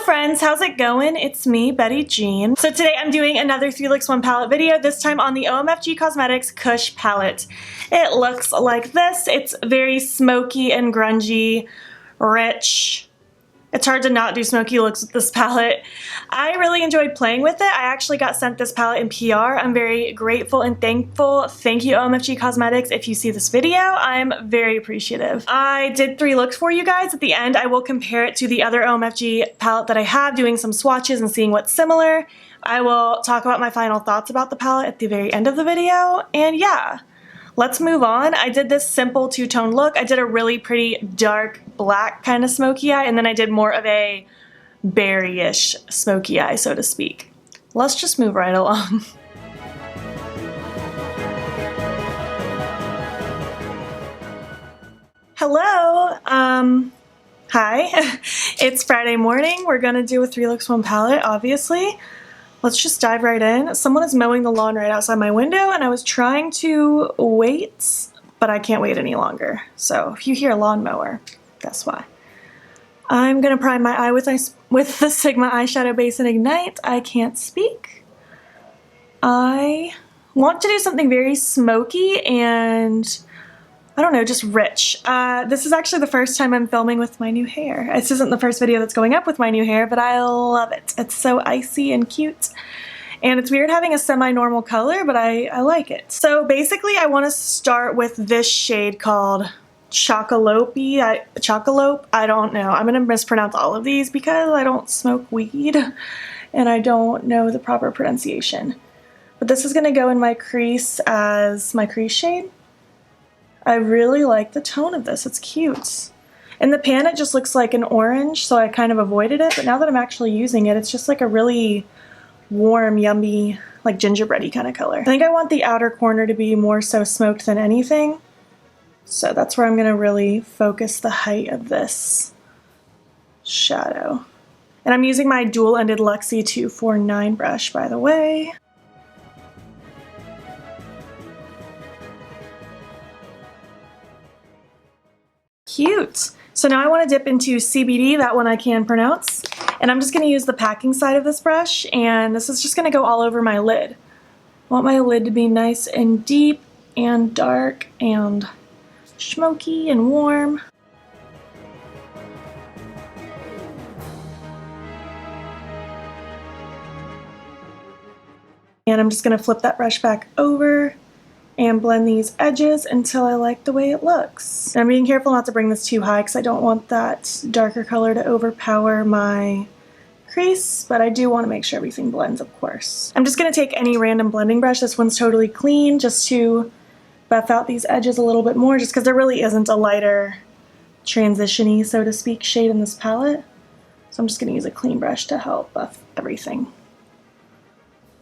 friends, how's it going? It's me, Betty Jean. So today I'm doing another 3 Looks 1 palette video, this time on the OMFG Cosmetics Kush palette. It looks like this. It's very smoky and grungy, rich. It's hard to not do smoky looks with this palette. I really enjoyed playing with it. I actually got sent this palette in PR. I'm very grateful and thankful. Thank you, OMFG Cosmetics. If you see this video, I'm very appreciative. I did 3 looks for you guys. At the end, I will compare it to the other OMFG palette that I have, doing some swatches and seeing what's similar. I will talk about my final thoughts about the palette at the very end of the video, and yeah. Let's move on. I did this simple two-tone look. I did a really pretty dark black kind of smoky eye, and then I did more of a berry-ish smoky eye, so to speak. Let's just move right along. Hello, hi. It's Friday morning. We're gonna do a 3 Looks 1 palette, obviously. Let's just dive right in. Someone is mowing the lawn right outside my window, and I was trying to wait, but I can't wait any longer. So if you hear a lawnmower, that's why. I'm gonna prime my eye with the Sigma eyeshadow base and Ignite. I can't speak. I want to do something very smoky and I don't know, just rich. This is actually the first time I'm filming with my new hair. This isn't the first video that's going up with my new hair, but I love it. It's so icy and cute. And it's weird having a semi-normal color, but I like it. So basically I want to start with this shade called Chocolope. Chocolope? I don't know. I'm going to mispronounce all of these because I don't smoke weed and I don't know the proper pronunciation. But this is going to go in my crease as my crease shade. I really like the tone of this. It's cute. In the pan it just looks like an orange, so I kind of avoided it, but now that I'm actually using it, it's just like a really warm, yummy, like gingerbready kind of color. I think I want the outer corner to be more so smoked than anything, so that's where I'm going to really focus the height of this shadow. And I'm using my dual-ended Luxie 249 brush, by the way. Cute. So now I want to dip into CBD, that one I can pronounce, and I'm just going to use the packing side of this brush, and this is just going to go all over my lid. I want my lid to be nice and deep and dark and smoky and warm. And I'm just going to flip that brush back over and blend these edges until I like the way it looks. And I'm being careful not to bring this too high because I don't want that darker color to overpower my crease, but I do want to make sure everything blends, of course. I'm just going to take any random blending brush. This one's totally clean, just to buff out these edges a little bit more, just because there really isn't a lighter transition-y, so to speak, shade in this palette. So I'm just going to use a clean brush to help buff everything.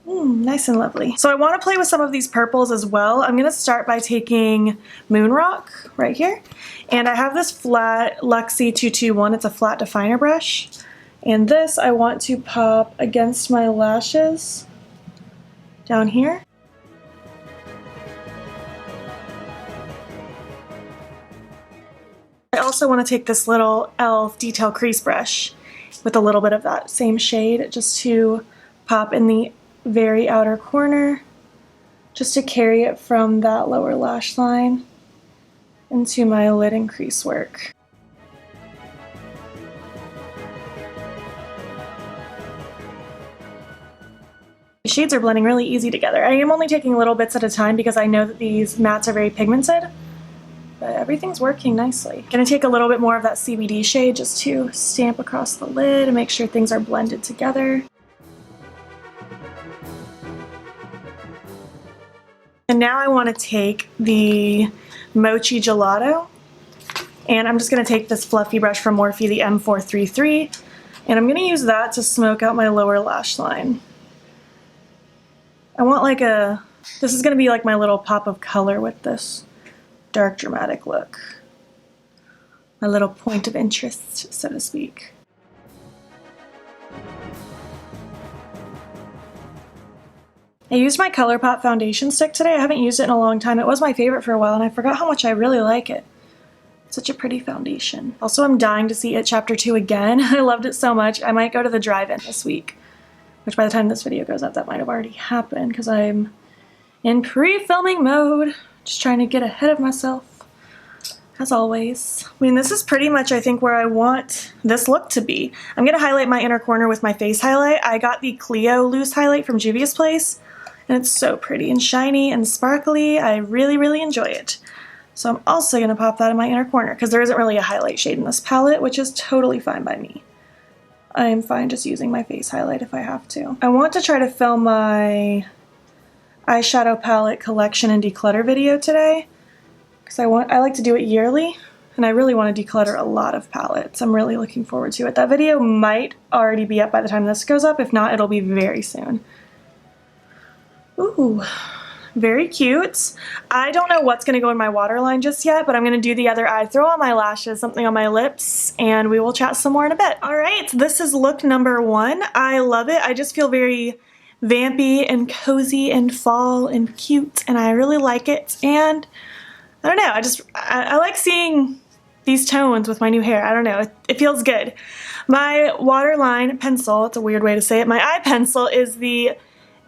Nice and lovely. So I want to play with some of these purples as well. I'm going to start by taking Moon Rock right here. And I have this flat Luxie 221. It's a flat definer brush. And this I want to pop against my lashes down here. I also want to take this little e.l.f. detail crease brush with a little bit of that same shade just to pop in the very outer corner, just to carry it from that lower lash line into my lid and crease work. The shades are blending really easy together. I am only taking little bits at a time because I know that these mattes are very pigmented, but everything's working nicely. I'm gonna take a little bit more of that CBD shade just to stamp across the lid and make sure things are blended together. And now I want to take the Mochi Gelato, and I'm just going to take this fluffy brush from Morphe, the M433, and I'm going to use that to smoke out my lower lash line. I want like this is going to be like my little pop of color with this dark dramatic look. My little point of interest, so to speak. I used my ColourPop foundation stick today. I haven't used it in a long time. It was my favorite for a while and I forgot how much I really like it. Such a pretty foundation. Also, I'm dying to see It Chapter 2 again. I loved it so much. I might go to the drive-in this week, which by the time this video goes up, that might have already happened because I'm in pre-filming mode, just trying to get ahead of myself, as always. I mean, this is pretty much, I think, where I want this look to be. I'm gonna highlight my inner corner with my face highlight. I got the Clio loose highlight from Juvia's Place, and it's so pretty and shiny and sparkly. I really, really enjoy it. So I'm also gonna pop that in my inner corner because there isn't really a highlight shade in this palette, which is totally fine by me. I'm fine just using my face highlight if I have to. I want to try to film my eyeshadow palette collection and declutter video today because I like to do it yearly and I really want to declutter a lot of palettes. I'm really looking forward to it. That video might already be up by the time this goes up. If not, it'll be very soon. Ooh, very cute. I don't know what's going to go in my waterline just yet, but I'm going to do the other eye, throw on my lashes, something on my lips, and we will chat some more in a bit. All right, this is look number 1. I love it. I just feel very vampy and cozy and fall and cute, and I really like it. And I don't know, I like seeing these tones with my new hair. I don't know, it feels good. My waterline pencil, it's a weird way to say it, my eye pencil is the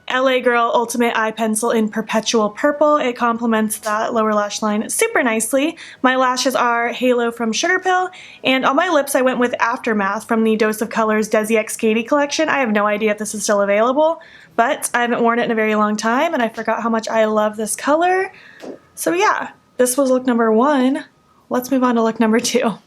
LA Girl Ultimate Eye Pencil in Perpetual Purple. It complements that lower lash line super nicely. My lashes are Halo from Sugar Pill, and on my lips I went with Aftermath from the Dose of Colors Desi X Katie collection. I have no idea if this is still available, but I haven't worn it in a very long time, and I forgot how much I love this color. So yeah, this was look number 1. Let's move on to look number 2.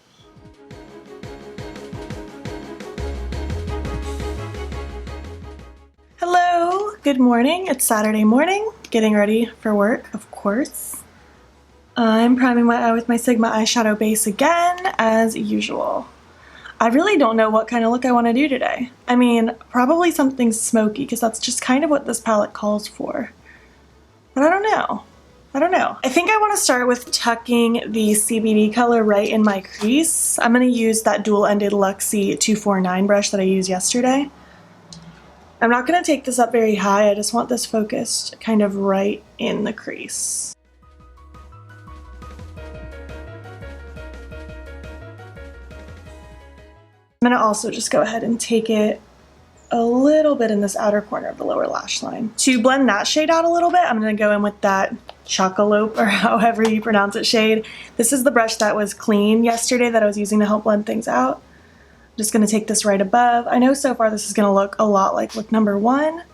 Hello, good morning. It's Saturday morning, getting ready for work, of course. I'm priming my eye with my Sigma eyeshadow base again, as usual. I really don't know what kind of look I want to do today. I mean, probably something smoky, because that's just kind of what this palette calls for. But I don't know. I think I want to start with tucking the CBD color right in my crease. I'm going to use that dual-ended Luxie 249 brush that I used yesterday. I'm not going to take this up very high, I just want this focused kind of right in the crease. I'm going to also just go ahead and take it a little bit in this outer corner of the lower lash line. To blend that shade out a little bit, I'm going to go in with that Chocolope, or however you pronounce it, shade. This is the brush that was clean yesterday that I was using to help blend things out. I'm just going to take this right above. I know so far this is going to look a lot like look number 1,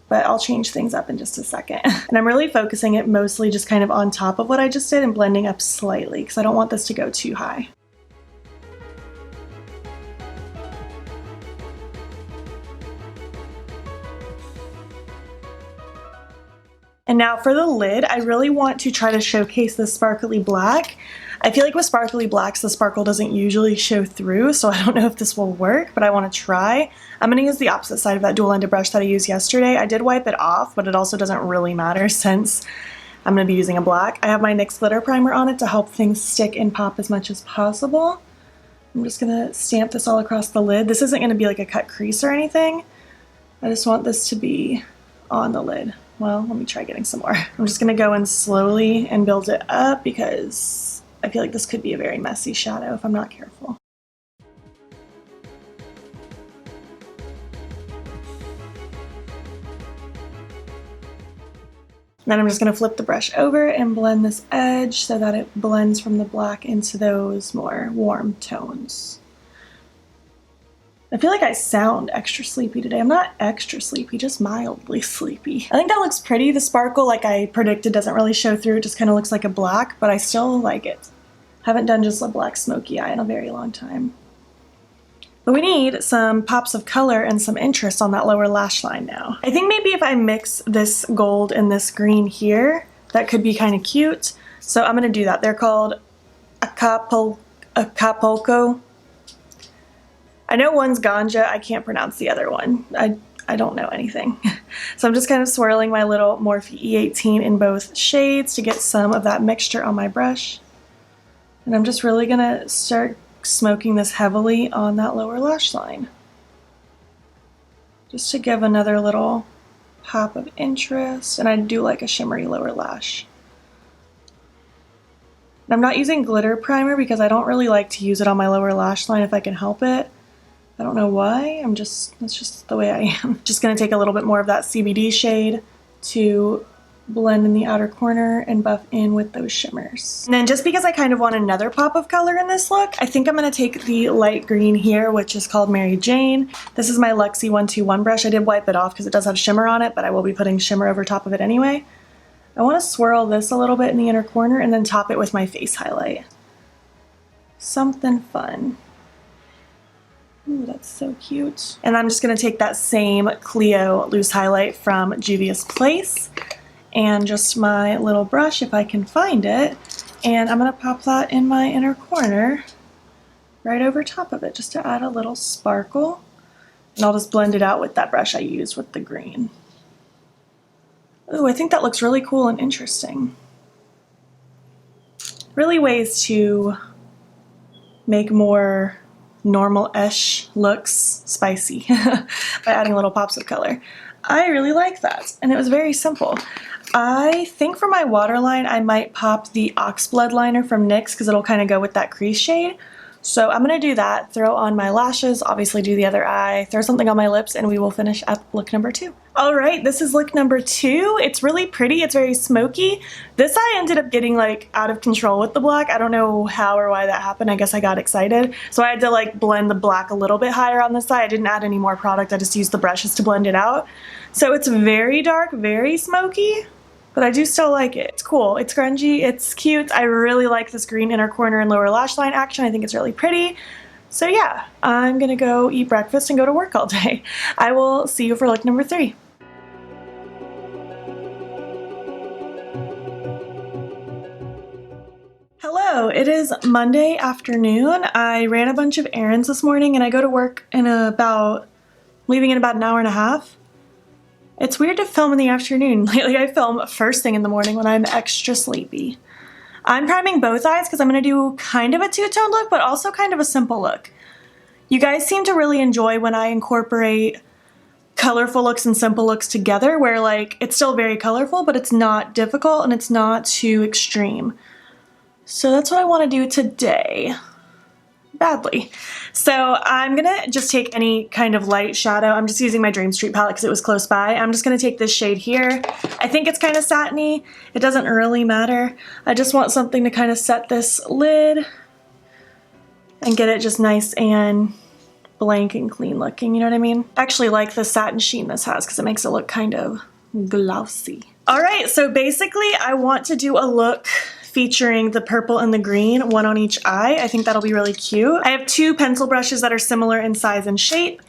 but I'll change things up in just a second. And I'm really focusing it mostly just kind of on top of what I just did and blending up slightly because I don't want this to go too high. And now for the lid, I really want to try to showcase this sparkly black. I feel like with sparkly blacks, the sparkle doesn't usually show through, so I don't know if this will work, but I want to try. I'm going to use the opposite side of that dual-ended brush that I used yesterday. I did wipe it off, but it also doesn't really matter since I'm going to be using a black. I have my NYX glitter primer on it to help things stick and pop as much as possible. I'm just going to stamp this all across the lid. This isn't going to be like a cut crease or anything. I just want this to be on the lid. Well, let me try getting some more. I'm just gonna go in slowly and build it up because I feel like this could be a very messy shadow if I'm not careful. Then I'm just gonna flip the brush over and blend this edge so that it blends from the black into those more warm tones. I feel like I sound extra sleepy today. I'm not extra sleepy, just mildly sleepy. I think that looks pretty. The sparkle, like I predicted, doesn't really show through. It just kind of looks like a black, but I still like it. Haven't done just a black smoky eye in a very long time. But we need some pops of color and some interest on that lower lash line now. I think maybe if I mix this gold and this green here, that could be kind of cute. So I'm gonna do that. They're called Acapulco. I know one's ganja, I can't pronounce the other one. I don't know anything. So I'm just kind of swirling my little Morphe E18 in both shades to get some of that mixture on my brush. And I'm just really gonna start smoking this heavily on that lower lash line. Just to give another little pop of interest. And I do like a shimmery lower lash. And I'm not using glitter primer because I don't really like to use it on my lower lash line if I can help it. I don't know why, that's just the way I am. Just gonna take a little bit more of that CBD shade to blend in the outer corner and buff in with those shimmers. And then just because I kind of want another pop of color in this look, I think I'm gonna take the light green here, which is called Mary Jane. This is my Luxie 121 brush. I did wipe it off because it does have shimmer on it, but I will be putting shimmer over top of it anyway. I wanna swirl this a little bit in the inner corner and then top it with my face highlight. Something fun. Ooh, that's so cute. And I'm just gonna take that same Clio loose highlight from Juvia's Place and just my little brush if I can find it, and I'm gonna pop that in my inner corner right over top of it just to add a little sparkle, and I'll just blend it out with that brush I used with the green. Ooh, I think that looks really cool and interesting. Really ways to make more normal-ish looks spicy by adding little pops of color. I really like that, and it was very simple. I think for my waterline, I might pop the Oxblood liner from NYX because it'll kind of go with that crease shade. So I'm going to do that, throw on my lashes, obviously do the other eye, throw something on my lips, and we will finish up look number 2. All right, this is look number 2. It's really pretty. It's very smoky. This eye ended up getting like out of control with the black. I don't know how or why that happened. I guess I got excited. So I had to like blend the black a little bit higher on this eye. I didn't add any more product. I just used the brushes to blend it out. So it's very dark, very smoky, but I do still like it. It's cool, it's grungy, it's cute. I really like this green inner corner and lower lash line action. I think it's really pretty. So yeah, I'm gonna go eat breakfast and go to work all day. I will see you for look number 3. Hello, it is Monday afternoon. I ran a bunch of errands this morning and I go to work leaving in about an hour and a half. It's weird to film in the afternoon. Lately I film first thing in the morning when I'm extra sleepy. I'm priming both eyes because I'm going to do kind of a two-tone look, but also kind of a simple look. You guys seem to really enjoy when I incorporate colorful looks and simple looks together, where like it's still very colorful, but it's not difficult and it's not too extreme. So that's what I want to do today. Badly. So I'm gonna just take any kind of light shadow. I'm just using my Dream Street palette because it was close by. I'm just gonna take this shade here. I think it's kind of satiny. It doesn't really matter. I just want something to kind of set this lid and get it just nice and blank and clean looking, you know what I mean? I actually like the satin sheen this has because it makes it look kind of glossy. All right, so basically I want to do a look featuring the purple and the green, one on each eye. I think that'll be really cute. I have 2 pencil brushes that are similar in size and shape,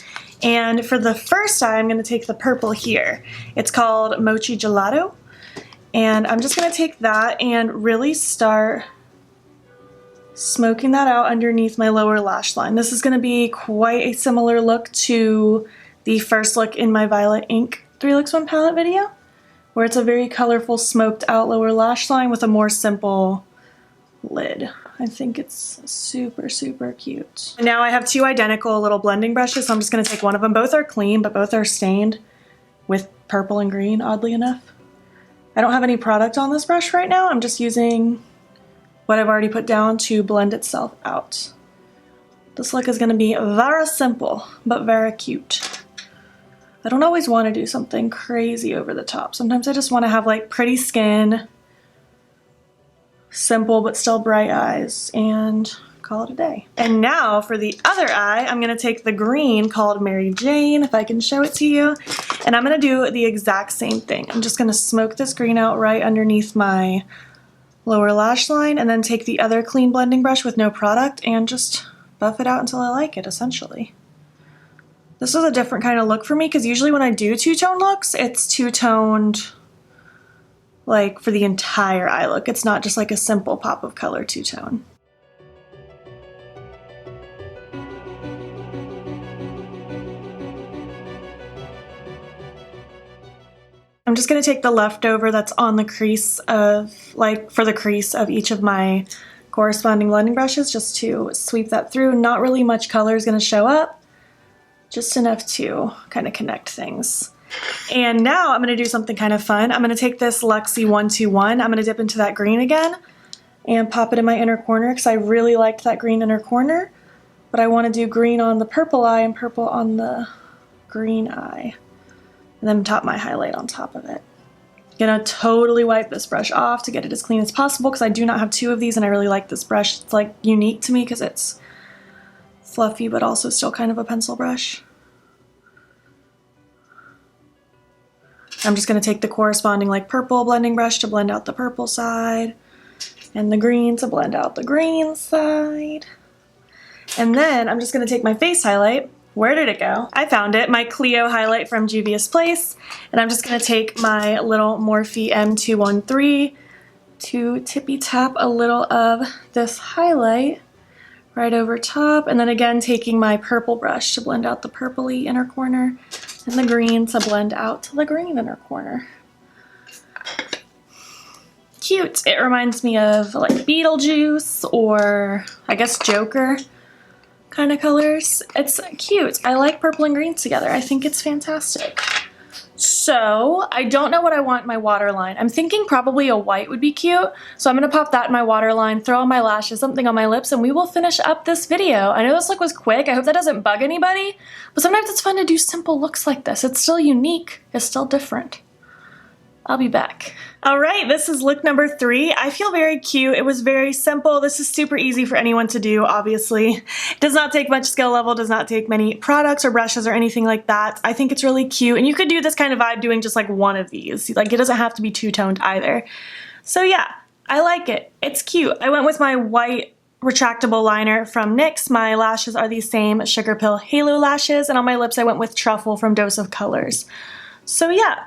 and for the first eye I'm going to take the purple here. It's called Mochi Gelato, and I'm just going to take that and really start smoking that out underneath my lower lash line. This is going to be quite a similar look to the first look in my Violet Ink 3 Looks 1 palette video, where it's a very colorful smoked out lower lash line with a more simple lid. I think it's super, super cute. And now I have 2 identical little blending brushes, so I'm just gonna take one of them. Both are clean, but both are stained with purple and green, oddly enough. I don't have any product on this brush right now. I'm just using what I've already put down to blend itself out. This look is gonna be very simple, but very cute. I don't always want to do something crazy over the top. Sometimes I just want to have like pretty skin, simple but still bright eyes, and call it a day. And now for the other eye, I'm going to take the green called Mary Jane, if I can show it to you, and I'm going to do the exact same thing. I'm just going to smoke this green out right underneath my lower lash line, and then take the other clean blending brush with no product and just buff it out until I like it, essentially. This is a different kind of look for me because usually when I do two-tone looks, it's two-toned like for the entire eye look. It's not just like a simple pop of color two-tone. I'm just going to take the leftover that's on the crease of, like for the crease of each of my corresponding blending brushes, just to sweep that through. Not really much color is going to show up. Just enough to kind of connect things. And now I'm going to do something kind of fun. I'm going to take this Luxie 121. I'm going to dip into that green again and pop it in my inner corner because I really liked that green inner corner, but I want to do green on the purple eye and purple on the green eye, and then top my highlight on top of it. Gonna totally wipe this brush off to get it as clean as possible because I do not have two of these and I really like this brush. It's like unique to me because it's fluffy but also still kind of a pencil brush. I'm just gonna take the corresponding like purple blending brush to blend out the purple side and the green to blend out the green side. And then I'm just gonna take my face highlight. Where did it go? I found it, my Clio highlight from Juvia's Place. And I'm just gonna take my little Morphe M213 to tippy tap a little of this highlight right over top. And then again, taking my purple brush to blend out the purpley inner corner and the green to blend out the green inner corner. Cute. It reminds me of like Beetlejuice or I guess Joker kind of colors. It's cute. I like purple and green together. I think it's fantastic. So I don't know what I want in my waterline. I'm thinking probably a white would be cute. So I'm going to pop that in my waterline, throw on my lashes, something on my lips, and we will finish up this video. I know this look was quick. I hope that doesn't bug anybody, but sometimes it's fun to do simple looks like this. It's still unique. It's still different. I'll be back. All right, this is look number 3. I feel very cute. It was very simple. This is super easy for anyone to do, obviously. It does not take much skill level, does not take many products or brushes or anything like that. I think it's really cute, and you could do this kind of vibe doing just like one of these. Like, it doesn't have to be two-toned either. So yeah, I like it. It's cute. I went with my white retractable liner from NYX. My lashes are the same Sugar Pill Halo lashes, and on my lips I went with Truffle from Dose of Colors. So yeah.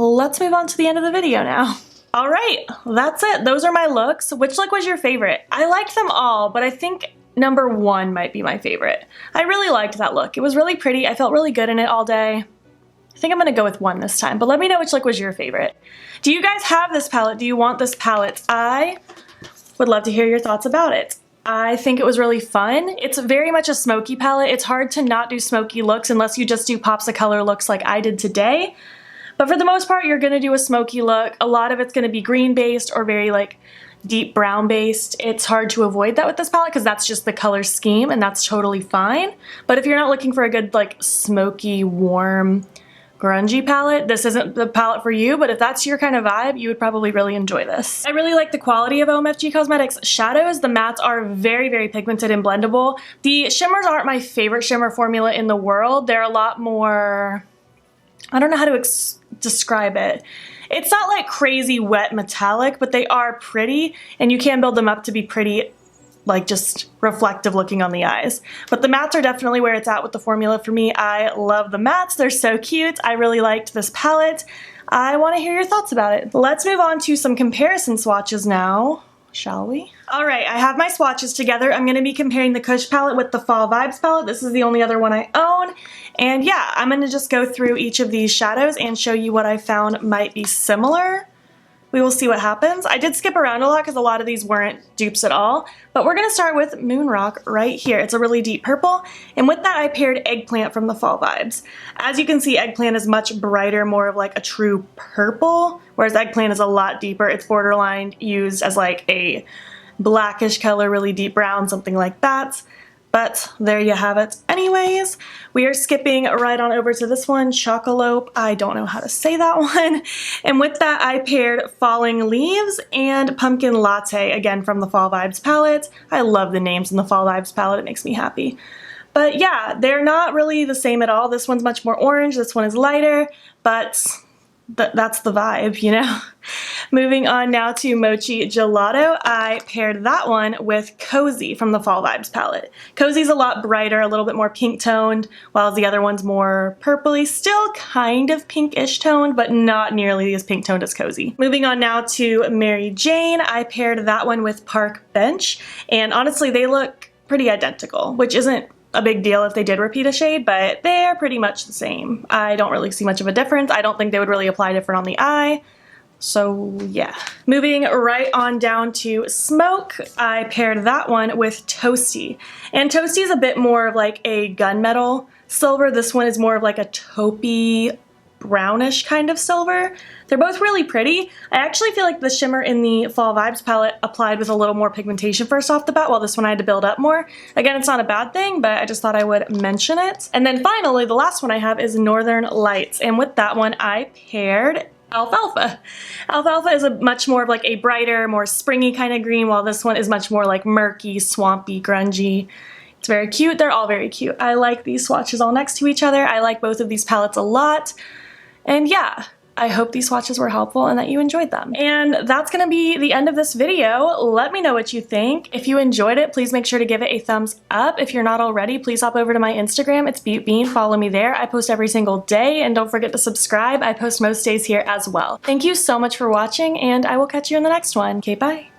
Let's move on to the end of the video now. All right, that's it. Those are my looks. Which look was your favorite? I liked them all, but I think number 1 might be my favorite. I really liked that look. It was really pretty. I felt really good in it all day. I think I'm gonna go with 1 this time, but let me know which look was your favorite. Do you guys have this palette? Do you want this palette? I would love to hear your thoughts about it. I think it was really fun. It's very much a smoky palette. It's hard to not do smoky looks unless you just do pops of color looks like I did today. But for the most part, you're gonna do a smoky look. A lot of it's gonna be green based or very like deep brown based. It's hard to avoid that with this palette because that's just the color scheme and that's totally fine. But if you're not looking for a good like smoky, warm, grungy palette, this isn't the palette for you, but if that's your kind of vibe, you would probably really enjoy this. I really like the quality of OMFG Cosmetics shadows. The mattes are very, very pigmented and blendable. The shimmers aren't my favorite shimmer formula in the world. They're a lot more, I don't know how to describe it. It's not like crazy wet metallic, but they are pretty, and you can build them up to be pretty, like just reflective looking on the eyes. But the mattes are definitely where it's at with the formula for me. I love the mattes. They're so cute. I really liked this palette. I want to hear your thoughts about it. Let's move on to some comparison swatches now, shall we? All right, I have my swatches together. I'm going to be comparing the Kush palette with the Fall Vibes palette. This is the only other one I own. And yeah, I'm going to just go through each of these shadows and show you what I found might be similar. We will see what happens. I did skip around a lot because a lot of these weren't dupes at all, but we're gonna start with Moon Rock right here. It's a really deep purple, and with that I paired Eggplant from the Fall Vibes. As you can see, Eggplant is much brighter, more of like a true purple, whereas Eggplant is a lot deeper. It's borderline used as like a blackish color, really deep brown, something like that. But there you have it. Anyways, we are skipping right on over to this one, Chocolope. I don't know how to say that one. And with that, I paired Falling Leaves and Pumpkin Latte, again from the Fall Vibes palette. I love the names in the Fall Vibes palette. It makes me happy. But yeah, they're not really the same at all. This one's much more orange. This one is lighter, but that's the vibe, you know? Moving on now to Mochi Gelato, I paired that one with Cozy from the Fall Vibes palette. Cozy's a lot brighter, a little bit more pink toned, while the other one's more purpley, still kind of pinkish toned, but not nearly as pink toned as Cozy. Moving on now to Mary Jane, I paired that one with Park Bench, and honestly they look pretty identical, which isn't a big deal if they did repeat a shade, but they're pretty much the same. I don't really see much of a difference. I don't think they would really apply different on the eye. So yeah. Moving right on down to Smoke, I paired that one with Toasty. And Toasty is a bit more of like a gunmetal silver. This one is more of like a taupey brownish kind of silver. They're both really pretty. I actually feel like the shimmer in the Fall Vibes palette applied with a little more pigmentation first off the bat, while this one I had to build up more. Again, it's not a bad thing, but I just thought I would mention it. And then finally, the last one I have is Northern Lights, and with that one I paired Alfalfa. Alfalfa is a much more of like a brighter, more springy kind of green, while this one is much more like murky, swampy, grungy. It's very cute. They're all very cute. I like these swatches all next to each other. I like both of these palettes a lot. And yeah, I hope these swatches were helpful and that you enjoyed them. And that's gonna be the end of this video. Let me know what you think. If you enjoyed it, please make sure to give it a thumbs up. If you're not already, please hop over to my Instagram. It's beautbean. Follow me there. I post every single day, and don't forget to subscribe. I post most days here as well. Thank you so much for watching, and I will catch you in the next one. Okay, bye.